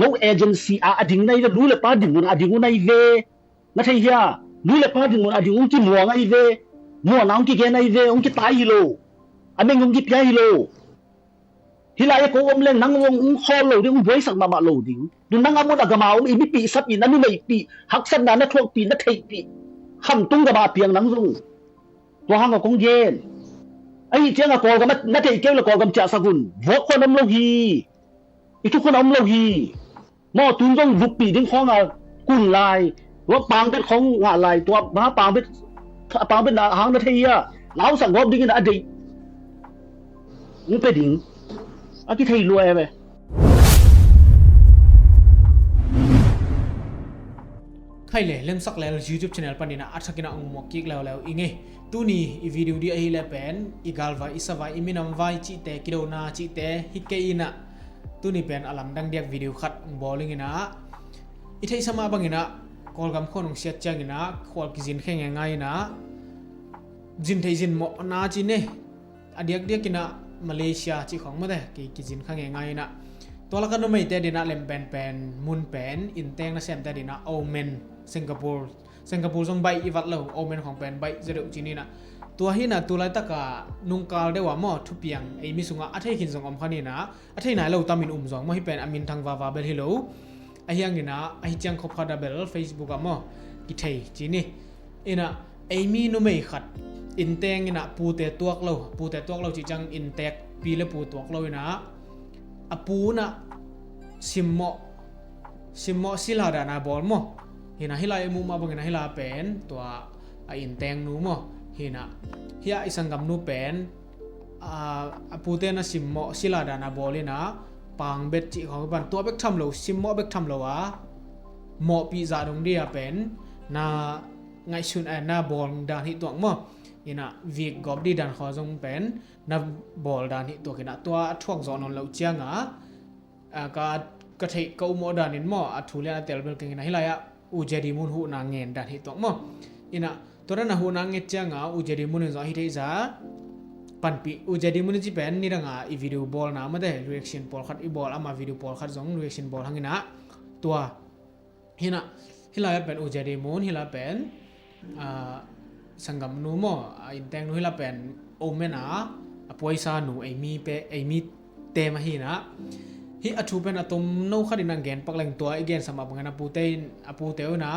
no agency a ading nai la dule pa ding mun ading nai ve na thai ya dule pa ding mun ading ung ki mo ngai ve mo naung ki ge nai ve ung ki tai lo ameng ung ki pya hi lo hilai ko leng nang wong ung khol lo ding voi sak ma lo ding dun nang amon agama ibi pi sap in anu mai pi hak san na thok pi na thai pi kham tung ga ba piang nang zung to hang ko kong yen ai tiang a ko ga na thai ke lo ko gam cha sagun vo ko nam lo hi itu ko nam lo hi mo tun jong vup pi ding khong a kun lai wa pang bet khong nga lai to ma pang bet na hang na thai ya lao sang gop ding na adai mu pe ding a ki thai luai be khai le leng sak le YouTube channel panina athakina ong mo kik law inge tuni I video di ahi le pen igalwa isawa iminam vai chi te kidona chi te hikeina tuni pen alam dang diak video khat bowling ina ithai sama bangina kolgam khonong siat changina khol kizin kheng ngai na jin thai jin mo na chi ne adiak diak kina Malaysia chi khong ma de ki kizin khang ngai naตัวละกันไม่แต่ดินะเล่มเป็นมุนเป็นอินเตงนะเซมแต่ดินะโอเมนสิงคโปร์ส่งใบอีวัดแล้วโอเมนของเป็นใบจะเดือดจีนี่นะตัวที่นะตัวไรตะกะนุงกาลได้ว่าหม้อทุบยังไอ้มิสุงะอัฐิขินส่งอมคันนี่นะอัฐิไหนเราตามินสองหม้อที่เป็นอามินทางวาเบลฮิโลไอ้ยังนี่นะไอ้จังคบคาดาเบล Facebook อ่ะหม้อกิเทจีนี่อินะไอ้มีนุไม่ขัดอินเตงนี่นะปูเตตัวเราจีจังอินเตกปีละปูตัวเรานะapu na simmo sila da na bol mo hina hilai mu ma bangina hila pen to a inteng nu mo hina hia isangam nu pen apu te na simmo sila da na bolina pang bet chi khong ban to bek tham lo simmo bek tham lo wa mo pi za dong dia pen na ngai sun na bol dan hi tuang mo ina việc gop đi đàn kho jong pen na bol dan hi to kina to thuak zon on lo chianga ka thei ko mo dan in mo a thulia tel bel kina hilaya u jadi mun hu na ngen dan hi to mo ina to na hu na nge chianga u jadi mun zo hi thei za pan pi u jadi mun ji pen ni ranga I video ball na ma de reaction pol khat I ball ama video pol khat jong reaction ball hangina to hina hilaya pen u jadi mun hila pen sanggam nu mo inteng nu hila pen omena apoisa nu ai mi te ma hi na hi athu pen atom no khadin ang gen pakleng to again sama bangana apu te na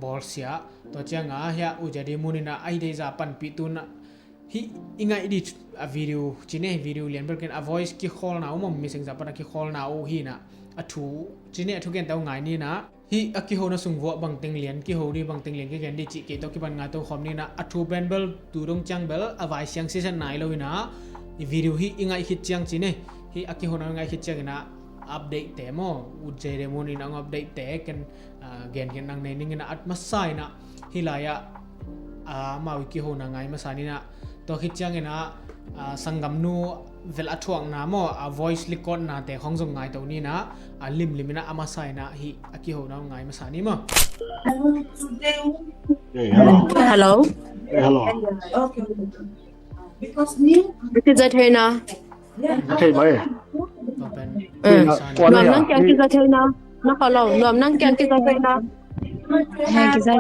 bolsia to changa hia u jadi munina ai de za pan pi tu na hi ingai di video chine video lian ber ken a voice ki khol na mo missing za pan ki khol na u hi na athu chine athu gen taw ngai ni na hi aki ho na sungwo bang teng lian ki ho ri bang teng lian ki gen di chi ke to ki ban nga to khom ni na athu ben bel tu dong chang bel awai siang season 9 lo na I video hi ingai hit chang chi ne hi aki ho na ngai hit chang na update te mo u je re mo ni na update te ken gen nang nei ning na at masai na hilaya ma wi ki ho na ngai masani na to hit chang na sanggam nu vel athuang na mo a voice record na te khong jong ngai to ni na a limina ama sai na hi aki ho na ngai ma sani mo hello okay because new because I tell na thai mai nom nang kyang ki za thai na na ka lo nom nang kyang ki za thai na ha ki za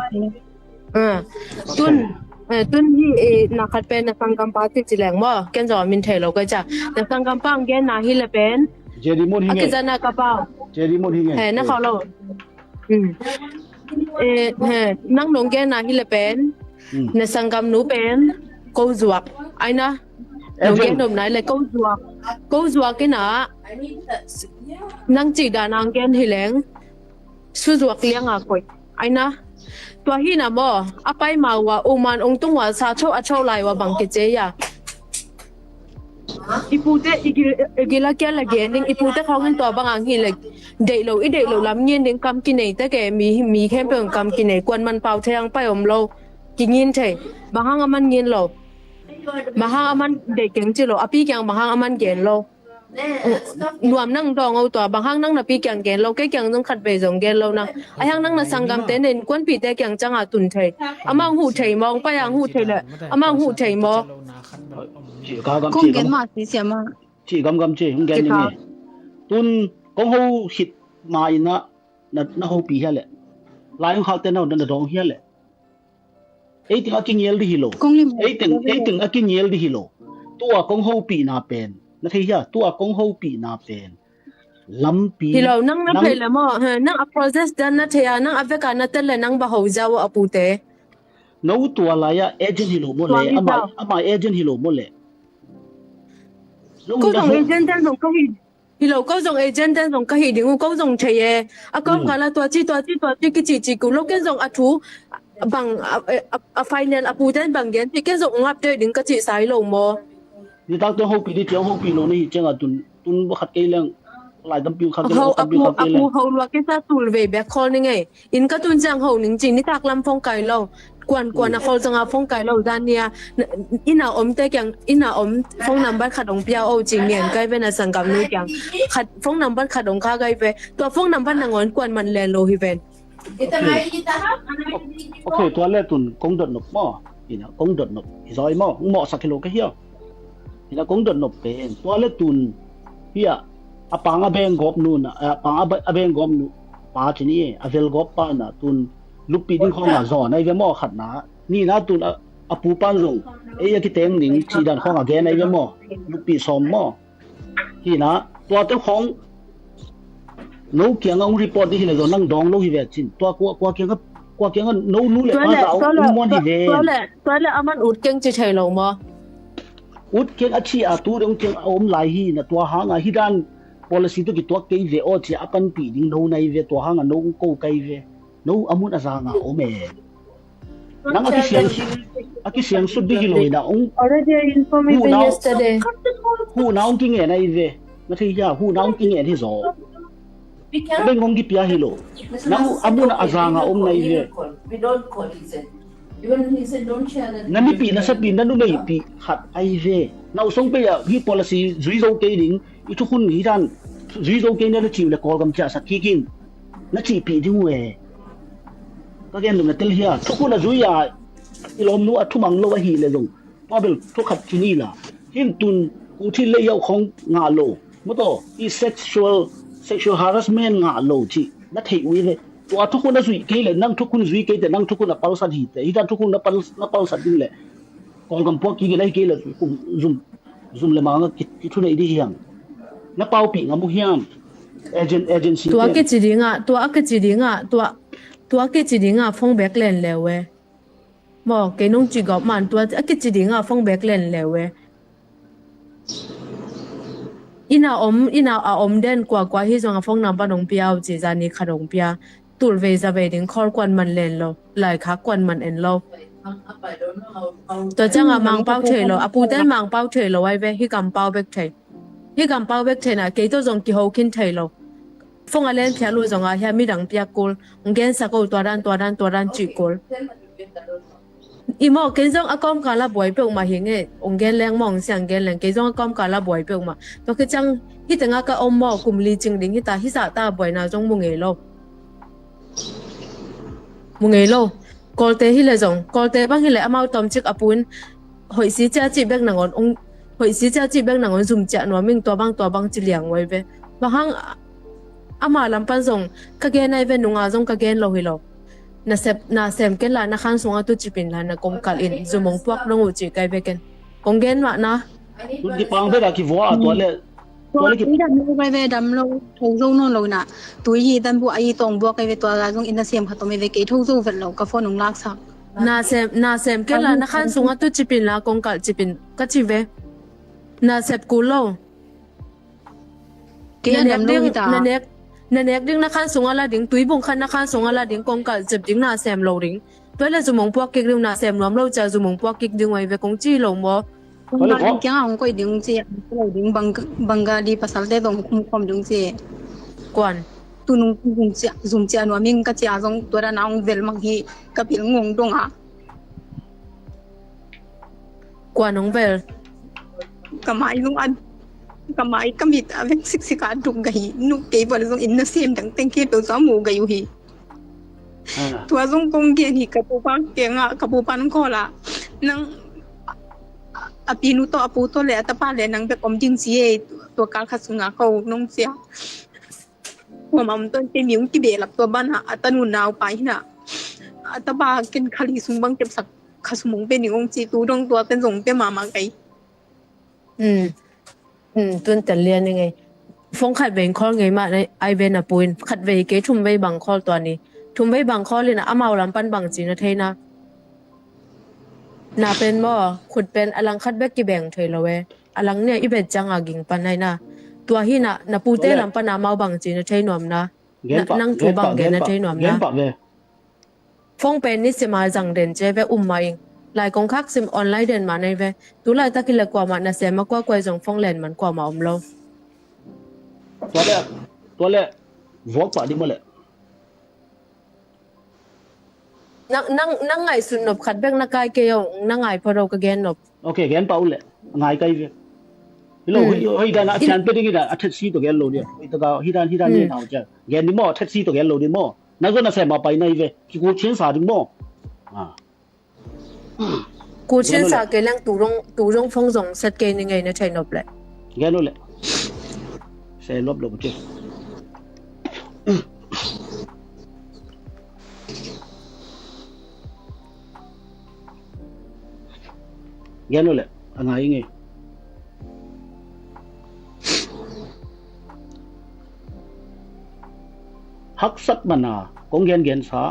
tun hi na khat pen na sangam pa ti chileng mo ken jo min thai lo ka cha na sangam pang gen na hi le pen jadi mon hi ki za na ka pa jadi mon hi he na ka lo nang nong gen na hi le pen na sangam nu pen câu ruột ai na nong gen nom nai le câu ruột cái na nang chi da nang gen hi leng su ruột liang a koi ai naตัวhi na mo apai ma wa uman ong tung wa sa chou a chou lai wa bang ke che ya ipute igila kya lage ning ipute khawin to bang ang hi le dei lo lam ngin ning kam ki nei ta ke mi khem peng kam ki nei kwan man pau thang pai om lo ki ngin the bahang aman ngin lo bahang aman dei keng chi lo api kyang bahang aman gen lo nuam nang dong au to bang hang nang na pi kyang gen lo ke kyang nang khat be jong gen lo na ai hang nang na sangam te nen kwan pi te kyang chang a tun thei amang hu thei mong pa yang hu thei le amang hu thei mo chỉ có gam không gen ma si sia ma chỉ gam chi không gen ni tun kong ho hit mai na ho pi hele lai khak te na na dong hele ei ting aking yel di hilo ei ting aking yel di hilo tua kong ho pi na pen na thei ya tua kong ho pi na pen lampi hilo nang na phela mo nang a process dan na thea nang aveka na tel nang ba ho jaw apute no tua la ya agent hilo mo le ama agent hilo mo le ko dong agent dan dong ka hi hilo ko dong agent dan dong ka hi ding ko dong theye akom kala tua chi ki chi ku lo ken dong athu bang a final aputen bang gen ti ken dong ngap de ding ka chi sai lo mo ni tak to ho pi di ho pi lo ni chenga tun ba khat ke lang lai dam piu khat apu ho lo ke sa tul ve back call ni ngai in ka tun jang ho ning jing ni tak lam phong kai loกวนนะเขาจังphong kai lo dan nia ina om te kyang ina om phong number khat ong pia o jing mien kai ve na sangam nu kyang khat phong number khat ong kha kai ve to phong number na ngon kwan man le lo hi ven okay to le tun kong dot nok mo ina kong dot nok zoi mo sakelo ka hiyo ina kong dot nok pen to le tun hiya apanga beng gop nu na apanga beng gop nu pa chini avel gop pa na tun lupi ding khong a zo nai ve mo khat na ni na tun apu pan zong e ya ki teng ning chi dan khong a ge nai ve mo lupi som mo hi na to te khong no kyang ang report di hile zo nang dong lo hi ve chin to kwa kyang no nu le ma dau mon hi ve to le aman ut keng chi thai lo mo ut keng achi a tu dong keng om lai hi na to hang a hi dan policy to ki to ke ve o chi akan pi ding no nai ve to hang a no ko kai ve no amun azanga ome nang aki siang sud di hilo ina already information yesterday hu naung king e na ive na thei ya hu naung king e thi zo ben ngong gi pia hilo nang amun azanga na ive we don't call he said even he said don't share that nami pi na sa pin na nu nei pi khat ive na usong pe ya hi policy zui zo ke ding I thu khun hi dan zui zo ke na chi le call gam cha sa ki kin na chi pi ding weก็แกนลุงเตลเฮียทุกคนจุยาอีลมนู้ทุมังโลวะฮีเลยจงป้าเบลทุกขัดที่นี่ล่ะหินตุนกูที่เลี้ยวของงาโลมั้งต่ออี sexual harassment งาโลที่นัดเหตุวิเลยตัวทุกคนจุยเกยเลยนั่งทุกคนจุยเกยแต่นั่งทุกคนปาลสัตหีแต่อีด้านทุกคนปาลสัตดิ้งเลยก่อนกำพวกกี่เลยเกยเลยกุมซุ่มเลยมาคิดทุนไอ้ดิเฮียงนับเป้าปีงามุเฮียมagency ตัวกิจดิงอ่ะตัวกิจดิงอ่ะฟงแบกแลนแล้วเว้บอกแกน้องจีกอบมันตัวกิจดิงอ่ะฟงแบกแลนแล้วเว้อินาอมเด่นกว่าที่จงฟงนำปนงเปียวจีจานี่ขนมเปียตุลเวซาเวดิงคอลกวนมันแลนโลหลายคักกวนมันเอ็นโลตัวจังอ่ะมังเป้าเฉยโลอปูเต้นมังเป้าเฉยโลไว้เว้ฮิกำเป้าเบกเฉยฮิกำเป้าเบกเฉยน่ะแกตัวจงกิโฮคินเฉยโลphong alen phia lu zonga hia mi dang pia kol ngen sa ko toran chi kol imo ken jong akom kala boy pe ma hinge ongen leng mong sang gen leng ke jong akom kala boy pe ma to ke chang hi tanga ka om mo kum li ching ding hi ta hi sa ta boy na jong mu nge lo kol te hi le jong kol te bang hi le amau tom chik apun hoi si cha chi bek nangon zum cha no ming to bang chi liang wai be ba hang ama lampan zong kage nai ve nunga zong kage lo hi lo na sem ken la na khan songa tu chipin la na kong kal in zumong puak nong uchi kai ve ken kong gen ma na tu di pang ve da ki vo a to le ki dam lo kai ve dam lo thong zong no lo na tu hi dan bu ai tong bu kai ve to la zong in na sem khatom ve ke thong zong vel lo ka phone nong lak sak na sem ken la na khan songa tu chipin la kong kal chipin ka chi ve na sep ku lo ke dam lo ta na nek ding na khan sunga la ding tui bung khan na khan sunga la ding kong kal jep ding na sem lo ding toile zumong puak kik ding na sem lom lo cha zumong puak kik ding wai ve kong chi lo mo ma ding kyang ong koi ding che lo ding banga di pasal te dong kom ding che kwan tu nung zum cha no ming ka cha jong tora naung vel mang hi ka pil ngong dong ha kwan ong vel kamai lung an kamai kamit avec siksika duk gahi nu ke bol jong in na sem dang teng ke to sa mu gayu hi tua jong kong ke ni ka pu pa ke nga ka pu pan ko la nang apinu to apu to le ta pa le nang be kom jing si to kal khasunga ko nong sia Wa mam ton ke miung ki be lap to ban ha atanu naw pai na ataba ken khali sumbang kem sak khasumong pe ni ong chi tu dong tua pen song pe mama kai ตุนแต่เรียนยังไงฟงขัดเวงคอลไงมาในไอเวนอะปุนขัดเวเกทุ่มไว้บังคอลตัวนี้ทุ่มไว้บังคอลเลยนะอาเมาลำปันบังจีนะเทนะนาเป็นบ่ขุดเป็นอลังคัดแบกกี่แบ่งเถยละเวอลังเนี่ยอีเบ็ดจังอากิงปันให้นะตัวหินะนะปูเต้ลำปันนาเมาบังจีนะเทหนอมนะนั่งถูบังเกนะเทหนอมนะฟงเป็นนี่สิมาจังเด่นเจเวอุ้มมาเองหลายกองคักซิมออนไลน์เดินมาในเวตุลายตะกิละกว่ามานะเสมากว่ากวยจงฟงแลนมันกว่ามาอมโลตัวแรกวอกปะดิมาเลยนั่งไงสุนนบขัดแบงนักไกเกียวนั่งไงพอเราก็แกนนบโอเคแกนเปาเลยไงไกเวโลฮิดานะฉันเป็นยังไงอัฐสีตัวแกนโลเนี่ยตัวก็ฮิดานเนี่ยเอาจ้ะแกนดิมออัฐสีตัวแกนโลดิมอนั่นก็น่ะเสมาไปในเวที่กูเชียนสาดิมอกูเชียนสาเกลังตูรงฟงสงสัดเกนยังไงนะใช่นบแหละแกนโลแหละใช่ลบโลบ่เจ้แกนโลแหละอันไหนไงฮักสัตมานากงเกนสา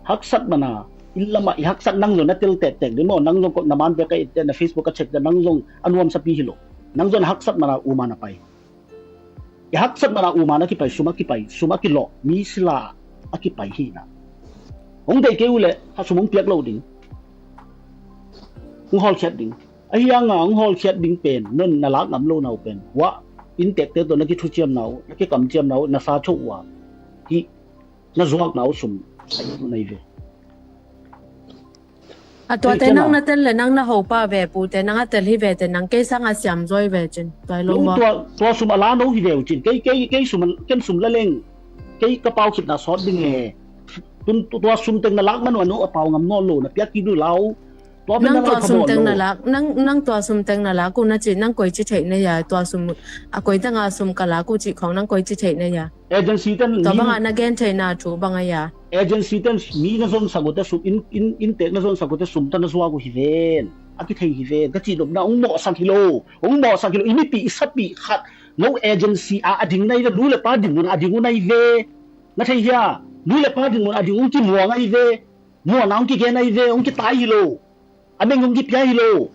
ฮักสัตมานาilama ihaksak nangzo na til tek dimo nangzo ko naman pe kay na Facebook ka check da nangzo anwam sa pihilo nangzo haksak mana umana pai ihaksak mana umana ki pai suma ki lo mi sila aki pai hina ong dei ke ule ha sumong piak lo ding ong hol chat ding ayanga ong hol chat ding pen non na lak ngam lo nau pen wa in tek te to na ki thu chiam nau na ki kam chiam nau na sa chu wa ki na zuak nau sum ai nei veอะตัวแต่นั่งนั่นเลยนั่งน่ะหัวป้าแบบปูแต่นั่งอ่ะแต่ที่แบบแต่นั่งเกสังอ่ะสามร้อยแบบจนตัวลงบ่ตัวสุมาลาโนฮิเวลจินเกสุมันเกนสุมละเลงเกกระเป๋าคิดน่ะซอดดิงแฮตุนตัวสุมเต็งน่ะลักมันว่าโนกระเป๋างำนอโลน่ะเปียกกิดูลาวตัวเป็นตัวสุมเต็งน่ะลักนั่งตัวสุมเต็งน่ะลักกูน่ะจินั่งกวยจิเฉยเนี่ยตัวสุมอะกวยตั้งอ่ะสุมกะลากูจิของนั่งกวยจิเฉยเนี่ยเอเจนซี่ตันตัวบางอ่ะนะแกนเฉยน่ะถูบางอ่ะagency tan mi na zon sagot sum in tek na zon sagot sum tan zwa ko hiven aki thei hiven ka chi dom na ong mo sang kilo ini pi isapi khat no agency a ading nai da dule pa ding mun ading nai ve na thei ya dule pa ding mun ading ong ki mo ngai ve mo na ong ki ge nai ve ong ki tai hilo ameng ong ki pya hilo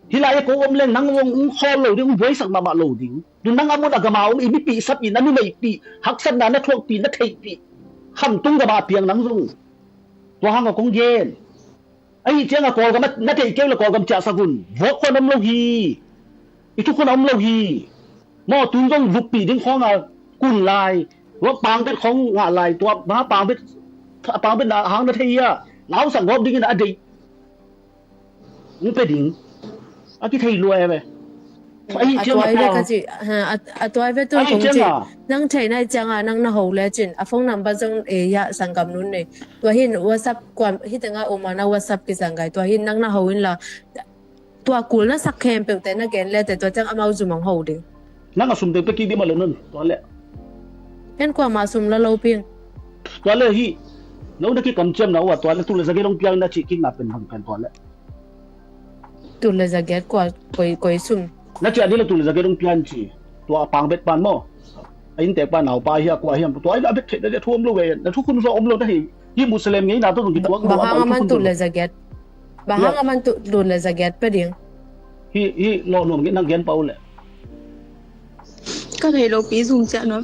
hilai ko om leng nang ong khol lo ding voi sak ma lo ding du nang amon agama ong ini pi isapi na nu mai pi haksan na thlok pi na thei pi kham tung ga ba piang nang zung to hang ko kong yen ai chiang a kol ga na thei keu la kol gam cha sagun vo ko nam lo hi i tu ko nam lo hi mo tung zong vup pi ding khong a kun lai wa pang bet khong nga lai to ba pang bet na hang na thei ya lao sang gop ding na dei ni pe ding a ki thei luai ba ai chiang aตัวก็จิอะตัวเวตัวคงจินั่งใช้ในจังอ่ะนั่งนะโหแล้วจินอะฟงนำบ่จงเอยะสังกำนุนนี่ตัวหิน WhatsApp กว่าฮิตงาโอมานะ WhatsApp กิสังไกตัวหินนั่งนะโหอินละตัวกูลนะสักแคมเปแต่นะแกนแล้วแต่ตัวจังอะมาจุมังโหดินั่งอะสุมเตไปกี่ดิมาเลยนั่นตัวแหละเห็นกว่ามาสุมละโลเปียงตัวเลยฮิน้องตะกี้กำเจียมนะว่าตัวละตุเลยจะเกลงเปียงนะจิกินมาเป็นทางกันตัวแหละตุเลยจะเกตกว่ากวยซุมna cha dile tu le zage dong pian chi to apang bet pan mo ain te pa naw pa hi kwa hi to ai bet the de thuam lo we na thu kun so om lo da hi muslim ngai na to ngi to ba ha man tu le zaget pe ding hi lo no ngi nang gen paul le ka thei lo pi zum cha no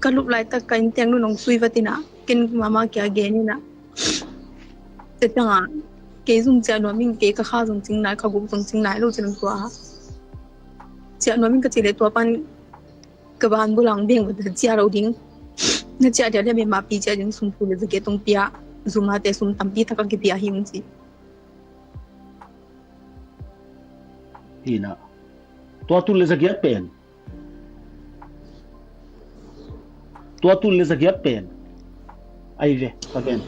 ka lup lai ta kan tiang nu nong sui vatina ken mama kya ge ni na te tanga ke zum cha no min ke ka kha zum ching nai kha gu zum ching nai lo chen to a cha no min ka chi le to pan ka ban bu lang beng ba cha ro ding na cha de le me ma pi cha jing sum pu le ge tong pia zum ha te sum tam pi ta ka ki pia hi un chi ina to tu le zage pen to tu le zage pen ai ve again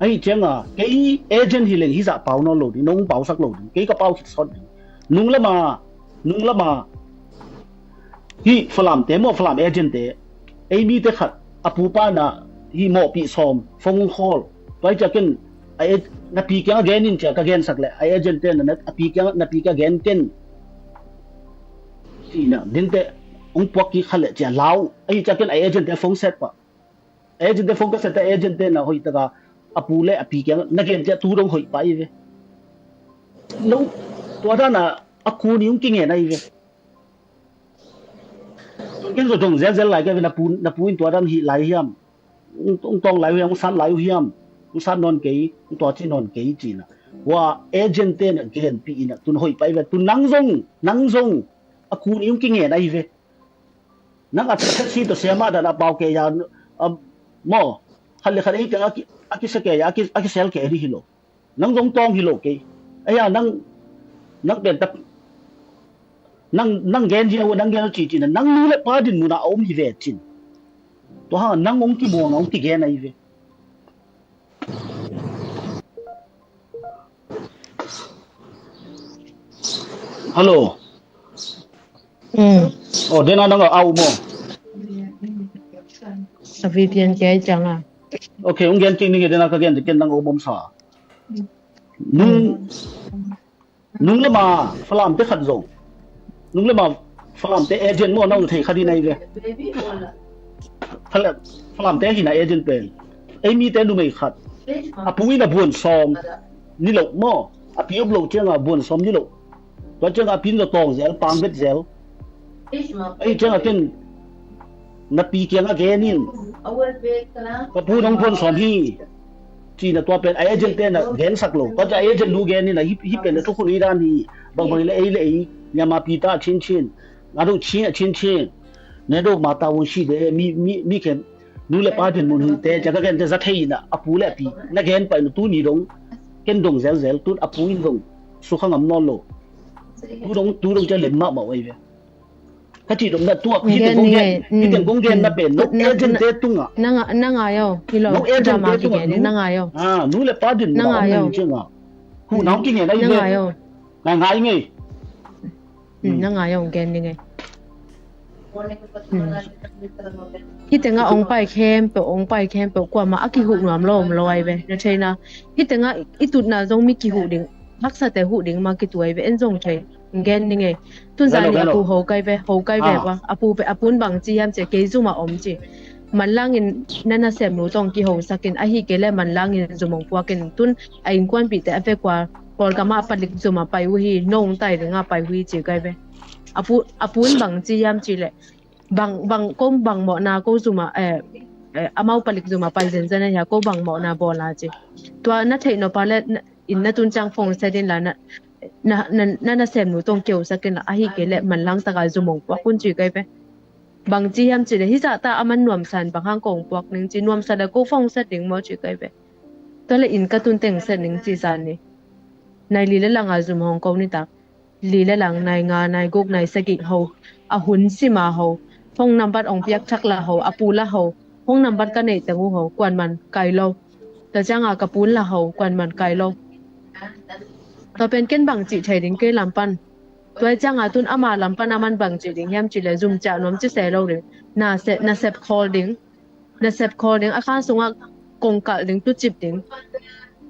ai chenga ke agent hi leng hi za pau no lo di nong pau sak lo di ke ka pau khit sot di nung lama hi falam te mo falam agent te ไอ้มีแต่ขัดอปูป้าน่ะฮีหมอปีซอมฟงคอลไปจะกินไอ้นาปีกะแกนินจะกะแกนสักแหละไอ้เอเจนต์น่ะอปีกะนาปีกะแกนเต็นที่น่ะดินแต่องปวกกี่ขะละจะลาวไอ้จะกินไอ้เอเจนต์ฟงเซตปะเอเจนต์ฟงก็เซตเอเจนต์น่ะหอยตะกะอปูเลอปีกะนักเกนจะตูดงหอยไปเว้ยแล้วตัวนั้นน่ะอะคูนี่กินไงไว้กินก็ต้องเซลๆหลายก็นะปูตัวนั้นหิหลายเฮียมต้องหลายเฮียมสั่นหลายเฮียมสั่นนอนเกยตัวที่นอนเกยจีน่ะว่าเอเจนต์น่ะเกนปีน่ะตุนหอยไปเว้ยตุนนังซงอะคูนี่กินไงไว้นักอัดแท็กซี่ตัวเสียมาดาเปาเกยาหมอคันเลยคันอีกอากิสเกยอากิเซลเกยดิฮิโลนังซงตองฮิโลเกยไอ้ยานักเป็นตับนังแกนจีนว่านังแกนจีนนังรู้เลยป้าดินมุนาอมฮิเวจินตัวฮะนังองค์ที่บัวองค์ที่แกนไอ้เวฮัลโหลโอ้เดี๋ยวนังเอาโมสวีเดียนแกจังอ่ะโอเคองค์แกนจริงนี่เดี๋ยวนังก็แกนจะกินนังเอาบอมซานุ่งเลยมาฝรั่งเตะขัดโจนุ่งเลยมาฝรั่งเตะเอเจนต์มั่วน้องเทคดีในเว้ยฝรั่งเตะหินเอเจนต์เป็นไอ้มีเตะดูไม่ขัดอ่ะปุ้ยน่ะบวนซ้อมนี่หลอกมั่วอ่ะพี่อบหลอกเจ้าอ่ะบวนซ้อมนี่หลอกตัวเจ้าอ่ะพินตัวตองเซลปางเบ็ดเซลไอ้เจ้าอ่ะเป็นนับปีเกียงอ่ะแกนินก็พูดน้องบวนซ้อมที่จีนตัวเป็นเอเจนต์น่ะแกนสักโลก็จะเอเจนต์ดูแกนี่น่ะฮิเป็นทุกคนอีด้านนี้บางเลยยามาปีตาชินงาดูชินเนโดมาตาวนชีเดมีเข็มดูแลป้าเป็นมุนเตจะก็แกนจะสักให้น่ะอปูแลปีนักแกนไปตู้นี่ดงเก็นดงเซลตู้อปูอินดงสุขังอำนอลโลตู้ดงจะเล่นมากบ่ไว้เว้ยถ้าจีดงน่ะตัวพี่เป็นกงแกนน่ะเป็นนกเอเจนต์ตุ้งอ่ะนั่งอ่ะยอฮิโลจะมากี่แกนนั่งอ่ะยอดูแลป้าดินนั่งอ่ะยอจริงอ่ะฮู้น้องกินไงได้เว้ยนั่งหายไงนั่งอ่ะยอแกนยังไงHita ong pai camp ong pai camp kwa ma aki hu nam lom loi be na chaina hita nga itut na jong mi ki hu ding haksa te hu ding ma ki tuai be en jong chai ngen ning e tun za ni apu ho kai be wa apu be apun bang chi yam che ke zu ma om chi man lang in nana sem nu tong ki ho sakin a hi ke le man lang in zumong kwa ken tun a in kwan pi te ave kwa pol kama palik zuma pai hu hi nong tai nga pai hu chi kai be apun bang chi yam chi le bang kom bang mo na ko zuma amau palik zuma pai zen zen ya ko bang mo na bola chi to na thei no pale in na tun chang phong se din la na sem nu tong keu sakin a hi ke le man lang ta ga zumong wa kun chi kai be bang chi yam chi le hi za ta aman nuam san bang hang kong pok ning chi nuam sa da ko phong sa ding mo chi kai be to le in ka tun teng se ning chi san ni nai li le lang a zum hong ko ni tak li le lang nai nga nai gok nai sagi ho a hun si ma ho phong number ong piak thak la ho apula ho phong number ka nei tangu ho kwan man kai lo ta changa kapun la ho kwan man kai lo to pen ken bang chi thai ding ke lampan toy changa tun ama lampan aman bang chi ding yam chi le zum cha nom chi se lo ding na sep call ding akha sunga kong ka ding tu chip ding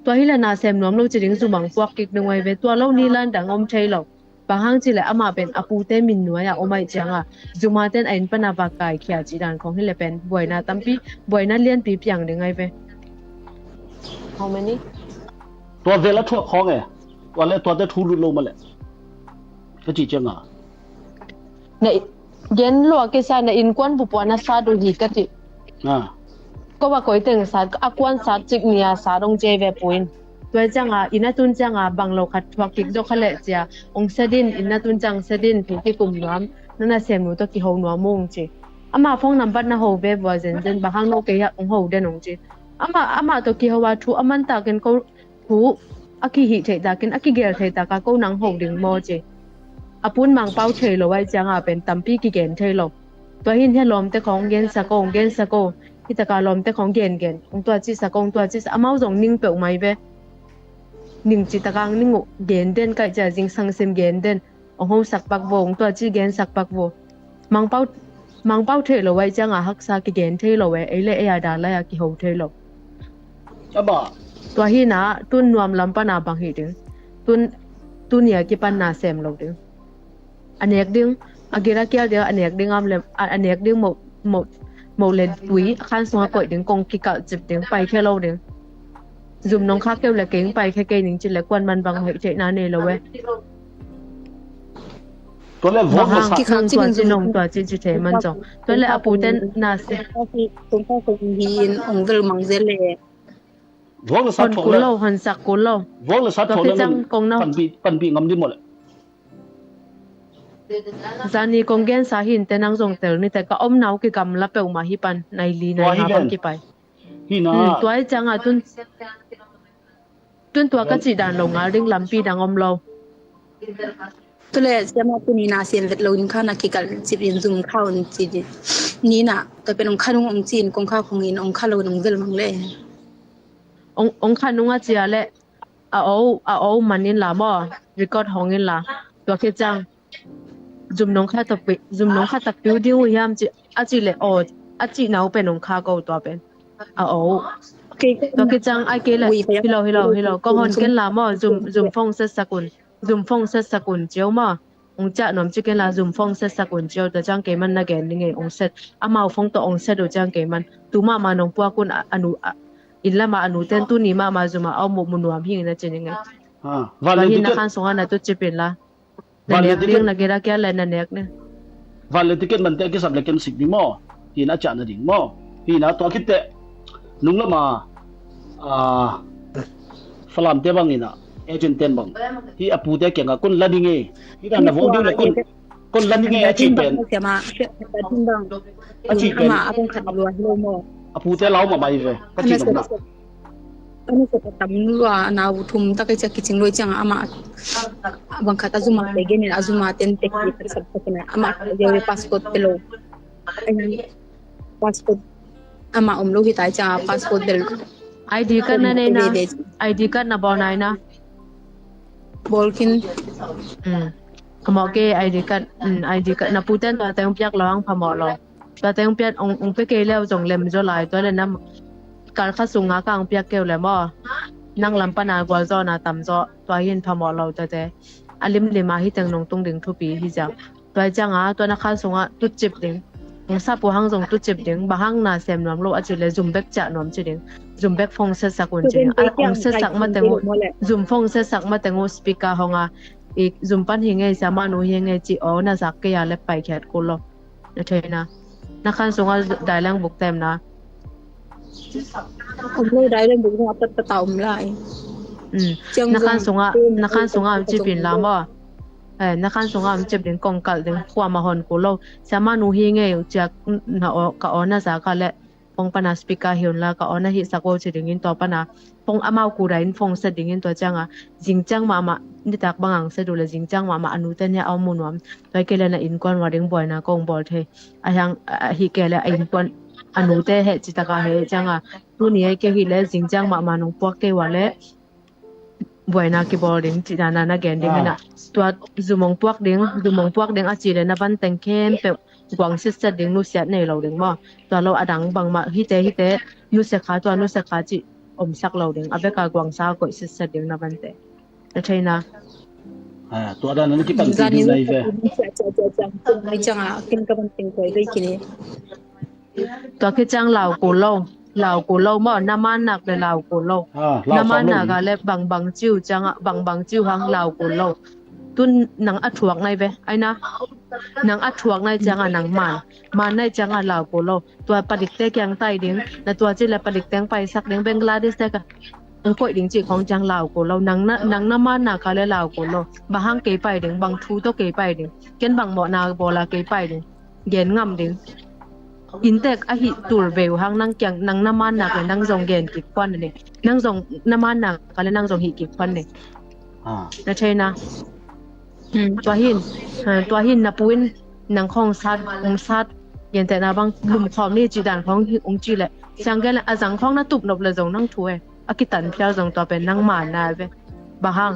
to hi la na sem nom lo chi ding zumang puak kik nung wai ve to lo ni lan dang om thai lo bahang chi le ama ben apu te min nuwa ya omai changa zuma ten ain pana ba kai khia chi dan khong hi le pen boina tampi boina lian pi piang de ngai ve how many ตัวเวลาทั่วของไงตัวเลยตัวได้ทุลุโลมาแหละก็จีจังอ่ะเนี่ยเย็นลัวกิซานะอินกวนปุปวนะซาดูฮีกะจิก็ว่าก้อยตึงซาอะกวนซาจิกเนียซาดงเจเวปุยนตัวจังอ่ะอินะตุนจังอ่ะบังโลขัดทวกิกดอกคะเลเจียองเซดินอินะตุนจังเซดินพี่ที่กุมน้ำนั่นน่ะเซมนูตะกิโหนัวมงจิอามาฟงนัมบัดนะโหเบบ่เซนเซนบะฮังโนเกยะองโหเดนองจิอามาตะกิโหวาทูอามันตากันก็ทูอากิหิเทตากันอากิเกลเทตากะก็นังโหดิงโมจิอาปุ้นมังเป้าเฉยโลไว้จังอ่ะเป็นตัมปีกิเกนเฉยโลตัวหินที่ลมแต่ของเกนสะโกที่ตะกาลมแต่ของเกนองตัวจิสะกงตัวจิอามาจงนิ่งเปล่าไหมเบนิ่งจิตะกังนิ่งเกนเดนไกจะจิงสังเซมเกนเดนองโหสักปักโวงตัวจิเกนสักปักโวมังเป้า mang bao thê lo wai chang a hak sa ki gen thê lo we ai le ya da la ya ki ho thê lo aba tua hi na tun nuam lam pa na bang hi ding tun ya ki pan na sem lo ding anek ding agira kya dia anek ding am le anek ding mo le tui khan so ko ding kong ki ka jip ding pai khe lo ding zum nong kha keu le keng pai khe ke ning chi le kwan man bang he che na ne lo we to le vo hang ki khang tua chi nong tua chi chi the man chong to le apu ten na se tung ko ko hin ong vel mang zele vo le sa kon thong ko le lo han sak ko lo vo le sa thong le pan bi ngam di mo le zani kong gen sa hin te nang jong tel ni te ka om nau ki kam la pe ma hi pan nai li nai ha bang ki pai hi na tuai chang a tun tua ka chi dan lo nga ring lam pi dang om lo tule sama puni na sen vet lo ning khana ki kal chirin zum khaw ni chi ni na to penong khanung ong chin kong kha khong in ong khalo nong vel mang le ong khanunga chia le a o manin la mo record hongin la to ke chang zum nong kha tak piu diu yam chi a chi le o a chi nau penong kha ko to pen a o to ke chang ai ke le hello ko hon ken la mo zum phong set sakun chiao ma ong cha nom chi ken la zum phong set sakun chiao ta chang ke man na gen ni nge ong set a mau phong to ong set do chang ke man tu ma nong pua kun anu in la ma anu ten tu ni ma zuma au mo munuam hi na chen nge vale hi na khan songa na tu chipin la na nek ding na gera kya la na nek ne vale ticket man te ki sab le kem sik ni mo hi na cha na ding mo hi na to kit te nung la ma falam te bang ina agent ten bang hi apu te ke nga kun la ding e hi da na vo ding le kun la ding e a chi pen ma a chi pen ma akong khan lo lo mo apu te law ma bai ve ka chi nom na ani ko tam lua na thum ta kai cha kiching loi chang ama bang khata zuma te gen azuma ten te ki sab na ama je passport pelo passport ama lo hi tai cha passport del ID card na ne na ID card na bon ai na bolkin kamo ke ID card na puten to ta piak long phamo lo ta ta piak ong pe ke le jong lem jo lai to le na kal kha sunga ka ang piak ke le mo nang lam pa na gwal zo na tam zo to yin phamo lo ta te alim le ma hi tang nong tung ding thu pi hi ja to chang a to na kha sunga tu chip ding ong sa pu hang jong tu chip ding ba hang na sem nom lo a chi le zum bek cha nom chi ding zum bek phong se sakun chi ong se sak ma teng zum phong se sak ma teng speaker honga ik zum pan hi nge sa ma nu hi nge chi o na sak ke ya le pai khat ko lo na thena na khan sunga dai lang buk tem na om lo dai len bu nga pat ta taum lai na khan sunga am chi pin la mo na khan sunga am chep ding kong kal ding khwa ma hon ko lo sa ma nu hi nge cha na o ka ona sa ka le phong pana speaker hion la ka ona hi sako chi ding in to pana phong amau ku rain phong sa ding in to changa jingchang ma ni tak bangang se du le jingchang ma anu ten ya amu nom pai ke le na in kon waring boy na kong bol the ahang hi ke le in kon anu te he chi ta ka he changa tu ni ke hi le jingchang ma nong pok ke wa le boy na ki bol ding chi na na gen ding na to zumong pok ding a chi le na ban teng khem pe gwang sit sa ding nu siat nei lo ding mo to lo adang bang ma hi te nu se kha chi om sak lo ding abe ka gwang sa ko sit sa ding na ban te na chaina to da nan ki pan ti lai ve mai chang a kin ka ban ting koi dei kini to ke chang lao ko lo mo na man nak le lao ko lo na man na ga le bang chiu chang bang chiu hang lao ko lo tun nang athuak ngai ve aina nang athuak ngai changa nang man nai changa lao ko lo to padik te kyang tai ding na to chi le padik teng pai sak ding Bangladesh te ka ong koi ding chi khong chang lao ko lo nang na man na ka le lao ko lo ba hang ke pai ding bang thu to ke pai ding ken bang mo na bola ke pai ding gen ngam ding intek a hi tur veu hang nang kyang nang na man na ke nang jong gen ki kwan ni nang jong na man na ka le nang jong hi ki kwan ni na chainaตัวหินนะปุ้นนางของสัตยันแต่นาบางลุมของนี่จีด่านขององจีแหละสังเกตละสังของน่ะตุบนบเลยจงนั่งถวยอากิตันเพียวจงตัวเป็นนั่งหมานนาเว้บาง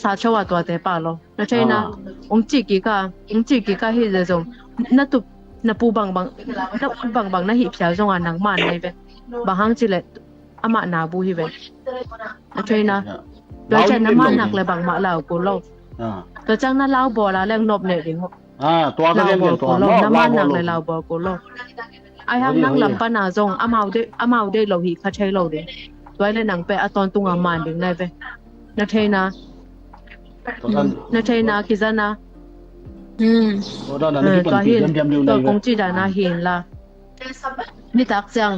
ซาชวาตัวแต่ป่าโลนะใช่นะองจีกิกาฮิเลยจงน่ะตุบ na pu bang bang na hi phya zong a nang man nei be ba hang chi le ama na bu hi be na thoi na do cha na man nak le bang ma lao ko lo to chang na lao bo la leng nop ne ding ho ตัวก็เรียนตัว lo na man nak le lao bo ko lo ai hang nang lam pa na zong amau de lo hi kha chai lo de toy le nang pe a ton tung a man ding nai be na thoi na ki za na ตัวนั้นนี่เป็นปีเดียมๆเลย คงจีดานาหินละนี่ตักจัง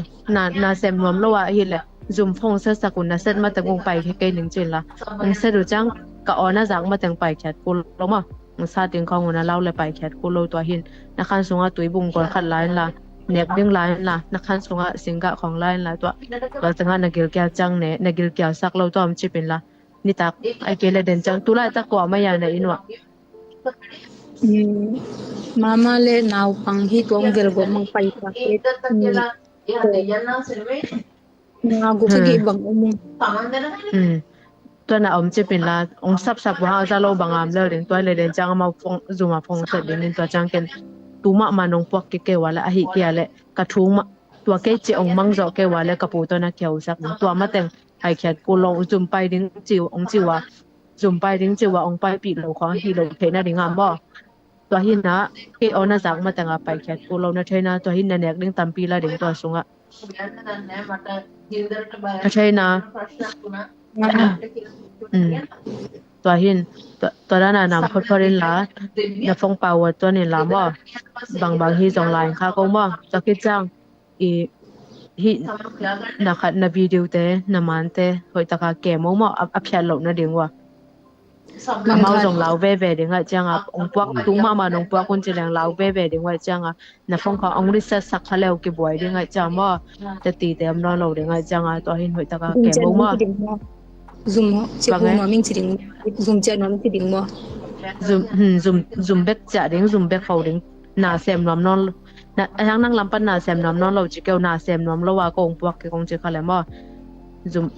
นาเซมรวมแล้วว่าหินแหละจุ่มฟงเสสกุลนะเสร็จมาแต่งไปแค่1จินละมันเสร็จรู้จังกะออนะจังมาแต่งไปแคทกูลงมามันซาติงของนะเล่าเลยไปแคทกูโลตัวหินนะคันสงะตุยบุงก่อนขัดลายละเนกดึงลายละนะคันสงะสิงกะของลายละตัวจังนะกิลแก้วจังเนนะกิลแก้วสักเราตัวมันจิเป็นละนี่ตักไอเกเลเดนจังตุลาตะกว่าไม่ยาในอินวะMama le now pang hi tuang gel go mang pai pa ke nga go ke bang umum ตัวน่ะอมจะเป็นละองซับว่าจะโลบางามเลยตัวเลยเดนจังมาฟงซุมาฟงเสร็จเดนตัวจังเกันตุมะมานงพวกเกวะละอหิเกียละกะทุมตัวเกจิองมังจอเกวะละกะปูตัวน่ะเกียวซักตัวมาแต่งไอแคทกูลงจุ่มไปดิงจิวองจิวะจุ่มไปดิงจิวะองไปปีโลของฮีโลเพน่ะดิงามบ่ตัวหินนะเกอนะจักมาแต่งไปแคทกูเรานะใช่นะตัวหินน่ะแนกดึงตำปีละดึงตัวสูงอ่ะใช่นะตัวหินตัวนั้นน่ะนำพอรินละนะฟงเปาตัวนี้ละบ่บางฮีจงลายค่ะก็บ่จักคิดจังอีฮินะคัดนะวิดีโอเตนะมันเตหอยตะกะแก่มออัพแชร์ลงนะดึงว่าmau dong lao ve ve ding a chang a ong puak tu ma nong puak kun chilang lao ve ve ding wa chang a na phong kha ong ri sa sak khaleu ki boy ding a chang ma te ti te am lo ding a chang a to hin hoi ta ka ke bo ma zoom che ko ma ming chiring zoom che nom ti ding mo zoom back cha ding zoom back fau ding na sem nom non na hang nang lam pan na sem nom non lo chi keu na sem nom lo wa ko ong puak ke kong chi khale ma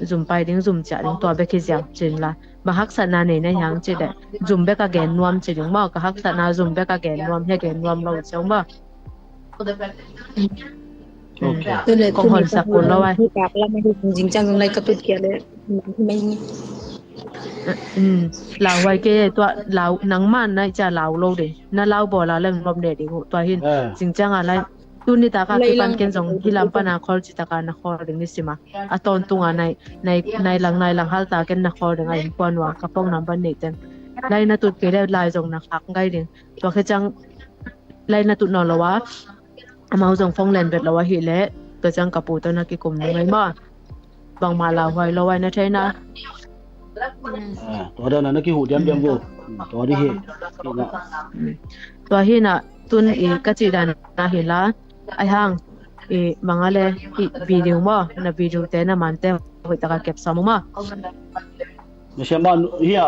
zoomไปดิ้ง zoom จะดิ้งตัวเบกเสียงจริงละมาฮักษณะนี่นะยังจิเด zoom เบกแกนนวมจิงมากะฮักษณะ zoom เบกแกนนวมให้แกนนวมเราเจ้าบ่โอเคคงหอนสักคนแล้วไว้ที่ปากแล้วไม่ได้จริงจังตรงไหนก็ตุดเกียเลยไม่ลาวไว้เกตัวลาวหนังมันนะจะลาวโลดินะลาวบ่ละเรื่องลมเด็ดดิตัวหินจริงจังอะไรtu ni ta ka pan ken jong hilam pana khol chi ta ka na khol ding ni sima aton tunga nai lang hal ta ken na khol ding ai pon wa ka pong nam ban nei ten lai na tut ke le lai jong na khak ngai ding to khe chang lai na tut no lo wa amau jong phong len bet lo wa hi le to chang ka pu to na ki kum ngai ma bang ma la hoi lo wai na thai na to da na ki hu diam wo to di hi na to hi na tun e ka chi dan na hi la ai hang e mangale i video mo na video te na man te hoi ta ka kep sa mo ma me shema hiya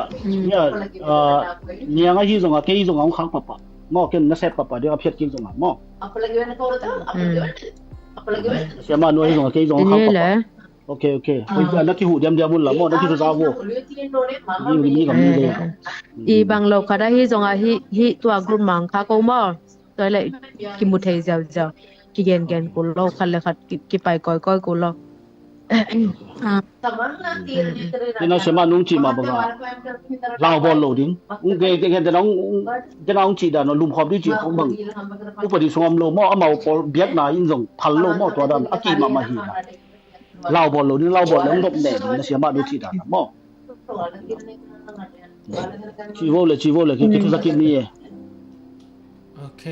nia nga hi zong a ke hi zong ang khang papa mo ken na set papa de a phet kin zong a mo apalagi na ko ta apalagi shema no hi zong a ke hi zong khang papa okay hoi na ki hu diam mun la mo na ki za wo ni ga mi de i bang lo kha da hi zong a hi tua group mang kha ko moตัวเลยกิมุทัยเจ้ากิเกนกูโลคันเลยคัดกิไปก้อยกูโลนี่นะเสมานุ่งจีมาบังอ่ะลาวบอลโหลดิ้งเกจะน้องจีดานลุมขอบด้วยจีของบังอุปนิสัยโลมอเอามาปอเบียดนาอินซงพันโลมอตัวนั้นอากีมาฮีนะลาวบอลโหลดิ้งลาวบอลแล้วงบแน่นะเสมาดูจีดานมอจีโวเลยคิดสักกินนี่โอเค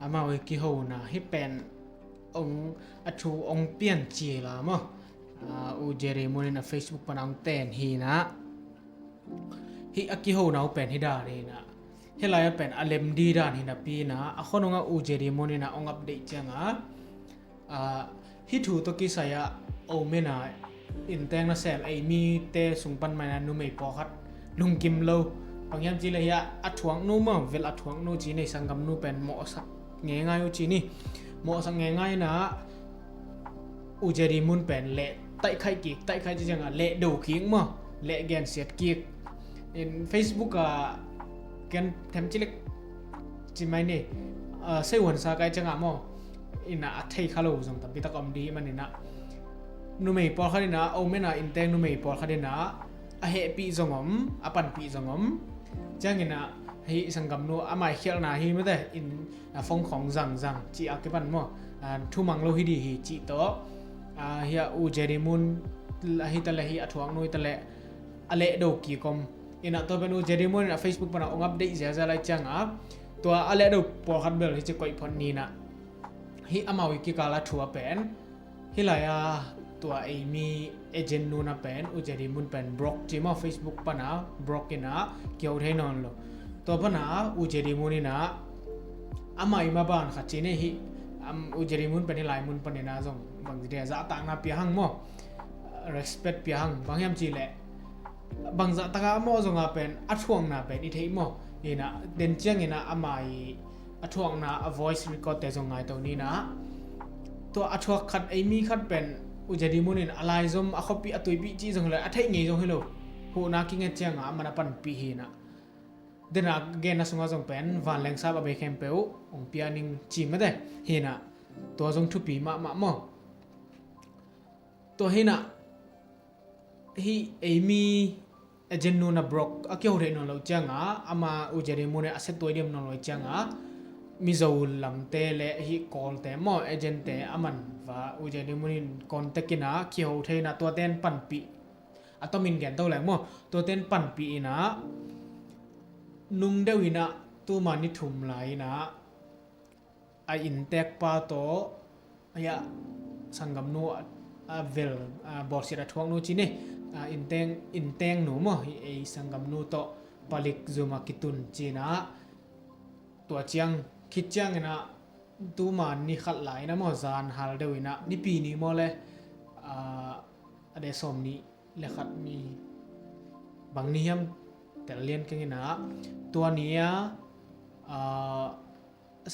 อามาไว้กี่โหนะให้เป็นองอัชูองเปลี่ยนจีละมั้งอูเจเรโมนี่นะ Facebook ปนังเต้นฮีนะฮีอากิโหนะเป็นฮิดารีนะเฮลายเป็นอเลมดีดานี่นะปีนะอะคนงอูเจเรโมนี่นะองอัปเดตจังฮิถูตกิสายะโอเมนะอินแตงนะแซมไอมีเตสุงปันมานะนุไม่พอคัดลุงกิมโลบางอย่างจีเลยอะอัดทวงนู่มั้งเวลาอัดทวงนู่จีในสังกัมนู่เป็นหมอสักง่ายๆจีนี่หมอสักง่ายๆนะอูเจดีมุนเป็นเละไต่ไข่กิกไต่ไข่จีจังอะเละดูขิงมั้งเละแกนเสียดกิกใน Facebook อะแกนแถมจีเล็กจีไม่เนี่ย se won sa kai changa mo ina athei khalo jong tam pi takom di manina nu mei por khadina o mena inteng nu mei por khadina a he pi jongom apan pi jongom changina hi sangam nu amai khel na hi mate in phong khong jang chi akipan mo thu manglo hi di hi chi to hia u jerimun hi tale hi athuang noi tale ale do ki kom ina to benu jerimun na Facebook pana ong update ja lai changa to ale do por khat bel hi che koi phon ni na hi amawi ki kala thua pen hi la yaตัวไอ้มีเอเจนต์นูนะเป็นอุจารีมุนเป็นบล็อกจิมา Facebook ปะนะบล็อกกินะเกี่ยวไทยนอนโลตัวปะนะอุจารีมุนนี่นะอามาอีมาบ้านขัดจีนี่ฮิอุจารีมุนเป็นหลายมุนปะนี่นะส่งบางทีจะต่างนะเปียหังมั้ง respect เปียหังบางยามจีแหละบางจะต่างมั้งส่งเป็นอัดช่วงนะเป็นอีเทมั้งนี่นะเด่นเจียงนี่นะอามาอีอัดช่วงนะ voice record แต่ส่งไงตัวนี้นะตัวอัดช่วงขัดไอ้มีขัดเป็นอุจารีมุนินอะไรซอมอะคอปีอะตุยปีจีจงเลยอะไทยงี้จงเฮโลฮูนากิงเงเจียงอะมันปันปีฮีนะเดนะเกนะสงจงเป็นวันแรงซาบะเบเคมเปวองปีอานิงจีมะเดฮีนะตัวจงทุปีมะมอตัวฮีนะฮีเอมีเอเจนนูนะบล็อกอะเกี่ยวเรนอนโลจังอะอะมาอุจารีมุนินอะเซตตัวเดียมนอนโลจังอะมิโซลลัมเตเลฮิคอลเตมอเอเจนเตอะมันว่าอุจารีมุนินคอนแทคกินะเขียวเทนะตัวเต้นปันปีอะตอมินแกนตัวแหลงมอตัวเต้นปันปีนะนุงเดวินะตัวมานิทุมไหลนะอะอินเตกปาโตอะยะสังกัมโนอะเวลบอสิระทวงโนจิเนอินเตงหนูมอไอสังกัมโนโตปาลิกซุมากิตุนจีนะตัวเจียงคิดเจียงนะตูมันนี่ขัดหลายนะมอซานฮัลเดวินะนี่ปีนี้มอเลยอเดสอมนี้เลขัดมีบางนิยมแต่เรียนกันนะตัวนี้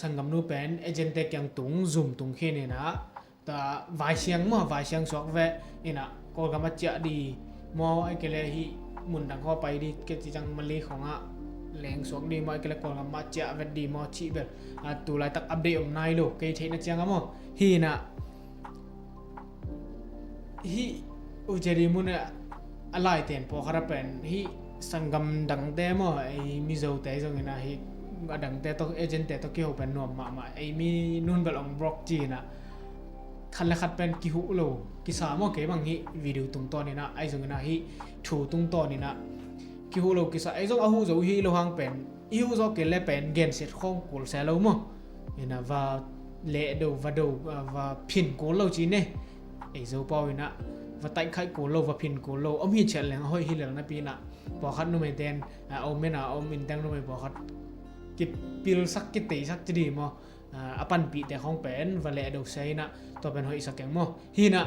สังกัมนูเป็นเอเจนต์ยังตุงซุ่มตุงแค่นี้นะแต่วายเชียงมอวายเชียงสอกแวะนี่นะก็กำลังจะดีมอไอ้เกลฮีหมุนดังเข้าไปดีเกิดจังมันเลยของแรงสวงดีมอไอ้เกลกอนมาเจาเวดดีมอชีเบลตัวไรตักอัปเดตอมนายโลกเกยเทนจังมอฮีนะฮีอุจารีมุนอะไรเต็นพอคาราเป็นฮีสังกัมดังเตมอไอ้มิโซเตจงนะฮีดังเตตเอเจนต์เตตเกี่ยวเป็นนวมมาไอ้มีนุ่นเบลองบล็อกจีนะคันละคัดเป็นกิหุโลกิสามอเกบังฮีวิดีโอตุงตอนี่นะไอ้จงนะฮีถูตุงตอนี่นะกิหุโลกิสาไอ้จงอาหูโจฮีโลหังเป็นอีหูโจเกลเป็นเกนเซตของกูลเซโลมอนี่นะว่าเลดูว่าดูว่าพินกูโลจีเน่ไอ้โจปอวินะว่าไต่ไข่กูโลว่าพินกูโลอมฮีเฉลงห้อยฮีเหลงนะปีน่ะปอคัดนุ่มเตนเอาเมน่ะเอามินแตงนุ่มปอคัดกิปิลสักกิติสักจะดีมออปันปีแต่ของเป็นว่าเลดูใช่นะตัวเป็นห้อยสักแกงมอฮีนะ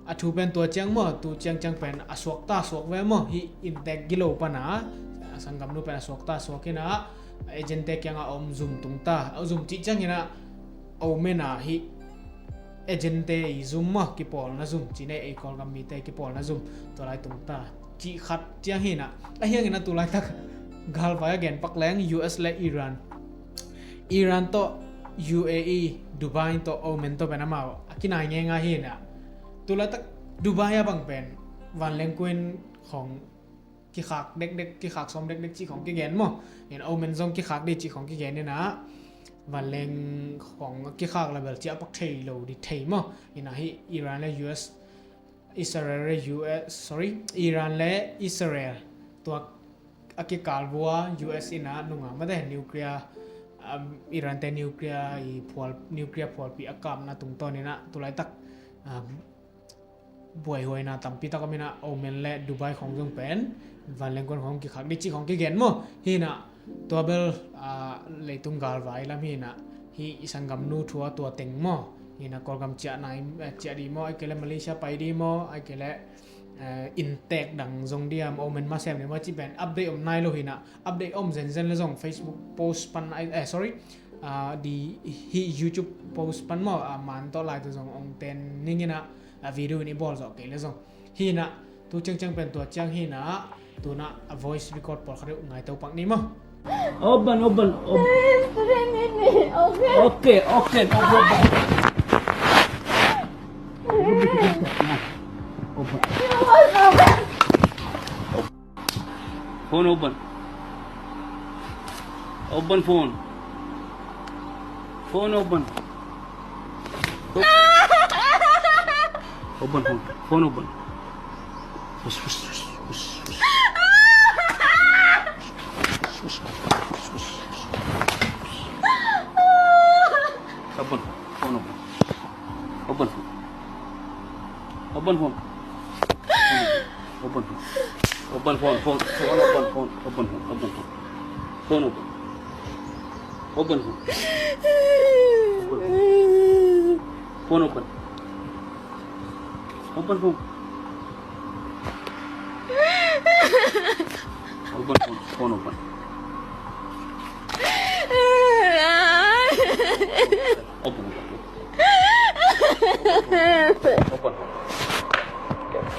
อทูเป็นตัวเจียงมอตัวเจียงจังเป็นอสวกตาสวกแวมอฮีอินเตกกิโลปะนะสังกัมนุ่มเป็นอสวกตาสวกนะเอเจนต์ยังเอาซุ่มตุงตาเอาซุ่มจิจังนะเอาเมน่ะฮีเอเจนต์ซุ่มมอกิปอลนะซุ่มจีเนไอคอลกัมมีเตกิปอลนะซุ่มตัวไรตุงตาจีขัดเจียงฮีนะไอเฮียงนะตัวไรตักกาลไฟแกนปักแรง US และอิหร่านโตUAE ดูไบโตโอเมนโตเป็นมากินายเงงาฮีนะตัวละตักดูไบอะบังเป็นวันเลงกวนของกิขากเด็กๆกิขากซอมเด็กๆจีของกิแกนมั้งเห็นโอเมนซอมกิขากดีจีของกิแกนเนี่ยนะวันเลงของกิขากระเบิดจีอัปเทโลดิเทมั้งเห็นนะฮีอิหร่านและ US อิสราเอลและ US sorry อิหร่านและอิสราเอลตัวอากิกาลบัว US อินะนุ่งไม่ได้นิวเคลียร์อิหร่านแต่นิวเคลียร์พอลนิวเคลียร์พอลปีอากาศนะตรงตอนนี้นะตัวไรตักบวยหวยนะตั้มปีตะก็มีนะโอเมนและดูไบของจงเป็นวันแรงคนของกิขักดิจิของกิเกนมั้งฮีนะตัวเบลเลยตุงกาลไว้แล้วฮีนะฮีสังกัมนูทัวตัวเต็งมั้งฮีนะกอลกัมเจ้าไหนเจ้าดีมั้งไอเกลมาเลเซียไปดีมั้งไอเกลอินเตกดังจงเดียมโอเมนมาเซมเนี่ยว่าจีเป็นอัปเดตอมนายโลฮีนะอัปเดตอมเซนเซนเลยจง Facebook post ปันsorry ดีฮี YouTube post ปันมั้งมันต่อไลน์ตัวจงองเต็นนี่นะวิดีโอนี้บอลสอกเกลเลยจงฮีนะตัวจังเป็นตัวจังฮีนะตัวน่ะ voice record ปอลเขาเรียกไงตัวปักนี้มั้ง Open. Okay, no problem. Open. Phone open. Open phone. Phone open. Open phone. Phone open. Hush. Open. Phone open. Open phone. Open phone. Open phone. Open phone. Phone open. Phone. Open phone. Open phone. Phone open. Open phone. Phone open. Open phone. Open phone. Phone open. Open. Open phone.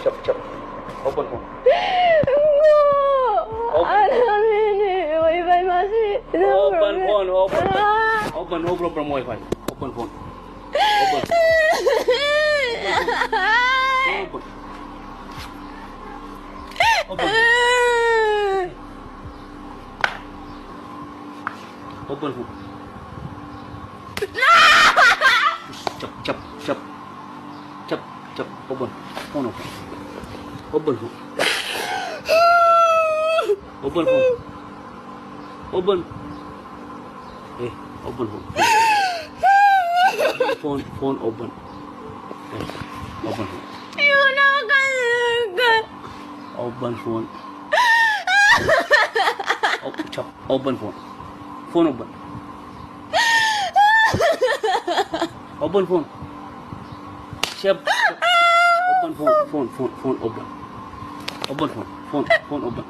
Cepat. Open phone. Wifi masih. Open phone. Open. No problem Wi-Fi. Open phone. Open. Open. Open phone. Cepat. Open. Phone open. Open phone. Open phone. Open. Open phone. Phone open. Open phone. Open phone. Open phone. Phone open. Open phone. Siap. Open phone. Phone open. Open phone. Phone open.